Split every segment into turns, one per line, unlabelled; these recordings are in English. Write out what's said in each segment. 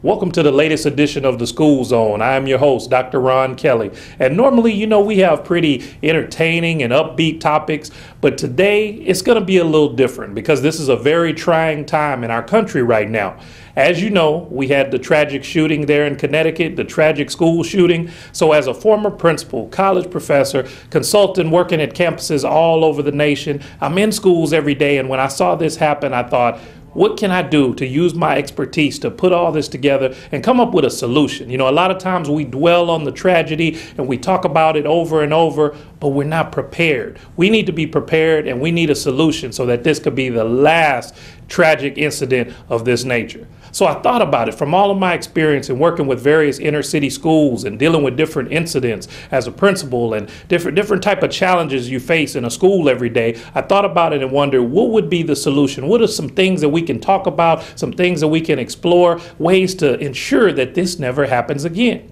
Welcome to the latest edition of the School Zone. I am your host, Dr. Ron Kelley. And normally, we have pretty entertaining and upbeat topics, but today it's going to be a little different because this is a very trying time in our country right now. As you know, we had the tragic shooting there in Connecticut, the tragic school shooting. So as a former principal, college professor, consultant working at campuses all over the nation, I'm in schools every day. And when I saw this happen, I thought, what can I do to use my expertise to put all this together and come up with a solution? A lot of times we dwell on the tragedy and we talk about it over and over, but we're not prepared. We need to be prepared and we need a solution so that this could be the last tragic incident of this nature. So I thought about it from all of my experience in working with various inner city schools and dealing with different incidents as a principal and different type of challenges you face in a school every day. I thought about it and wondered what would be the solution? What are some things that we can talk about, some things that we can explore, ways to ensure that this never happens again?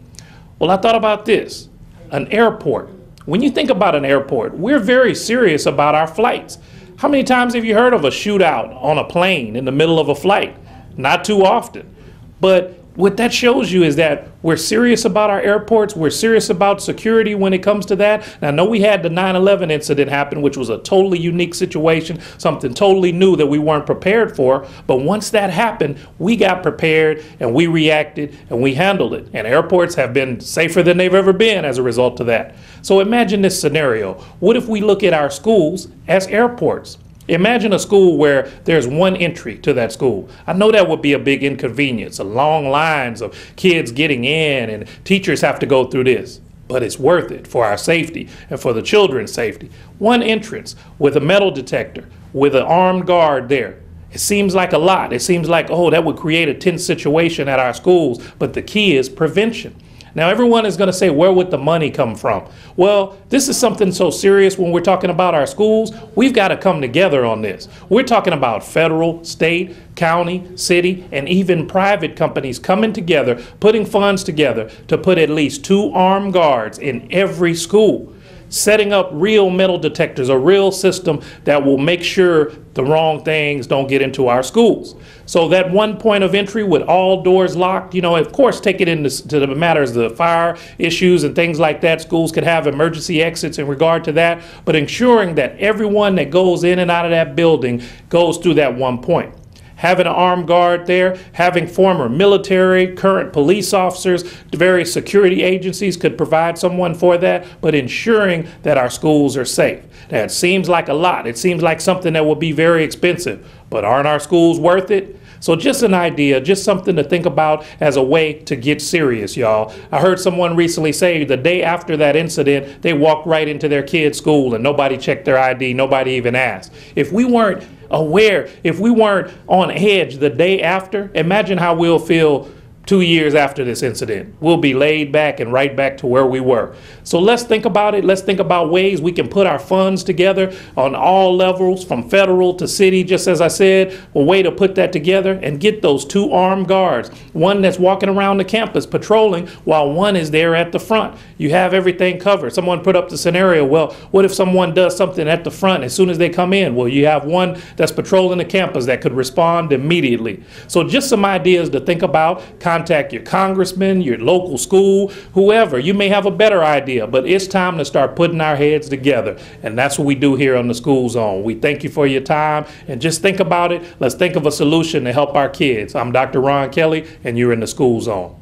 Well, I thought about this, an airport. When you think about an airport, we're very serious about our flights. How many times have you heard of a shootout on a plane in the middle of a flight? Not too often. But what that shows you is that we're serious about our airports. We're serious about security when it comes to that. Now, I know we had the 9/11 incident happen, which was a totally unique situation, something totally new that we weren't prepared for. But once that happened, we got prepared and we reacted and we handled it. And airports have been safer than they've ever been as a result of that. So imagine this scenario. What if we look at our schools as airports? Imagine a school where there's one entry to that school. I know that would be a big inconvenience, long lines of kids getting in and teachers have to go through this. But it's worth it for our safety and for the children's safety. One entrance with a metal detector, with an armed guard there. It seems like a lot. It seems like, that would create a tense situation at our schools. But the key is prevention. Now, everyone is going to say, where would the money come from? Well, this is something so serious when we're talking about our schools. We've got to come together on this. We're talking about federal, state, county, city, and even private companies coming together, putting funds together to put at least 2 armed guards in every school, setting up real metal detectors, a real system that will make sure the wrong things don't get into our schools. So that one point of entry with all doors locked, of course, take it into the matters of the fire issues and things like that. Schools could have emergency exits in regard to that, but ensuring that everyone that goes in and out of that building goes through that one point. Having an armed guard there, having former military, current police officers, the various security agencies could provide someone for that, but ensuring that our schools are safe. Now, it seems like a lot. It seems like something that will be very expensive, but aren't our schools worth it? So just an idea, just something to think about as a way to get serious, y'all. I heard someone recently say the day after that incident, they walked right into their kid's school and nobody checked their ID, nobody even asked. If we weren't aware, if we weren't on edge the day after, imagine how we'll feel 2 years after this incident. We'll be laid back and right back to where we were. So let's think about it. Let's think about ways we can put our funds together on all levels, from federal to city, just as I said, a way to put that together and get those 2 armed guards, one that's walking around the campus patrolling while one is there at the front. You have everything covered. Someone put up the scenario, well, what if someone does something at the front as soon as they come in? Well, you have one that's patrolling the campus that could respond immediately. So just some ideas to think about. Contact your congressman, your local school, whoever. You may have a better idea, but it's time to start putting our heads together. And that's what we do here on the School Zone. We thank you for your time and just think about it. Let's think of a solution to help our kids. I'm Dr. Ron Kelley and you're in the School Zone.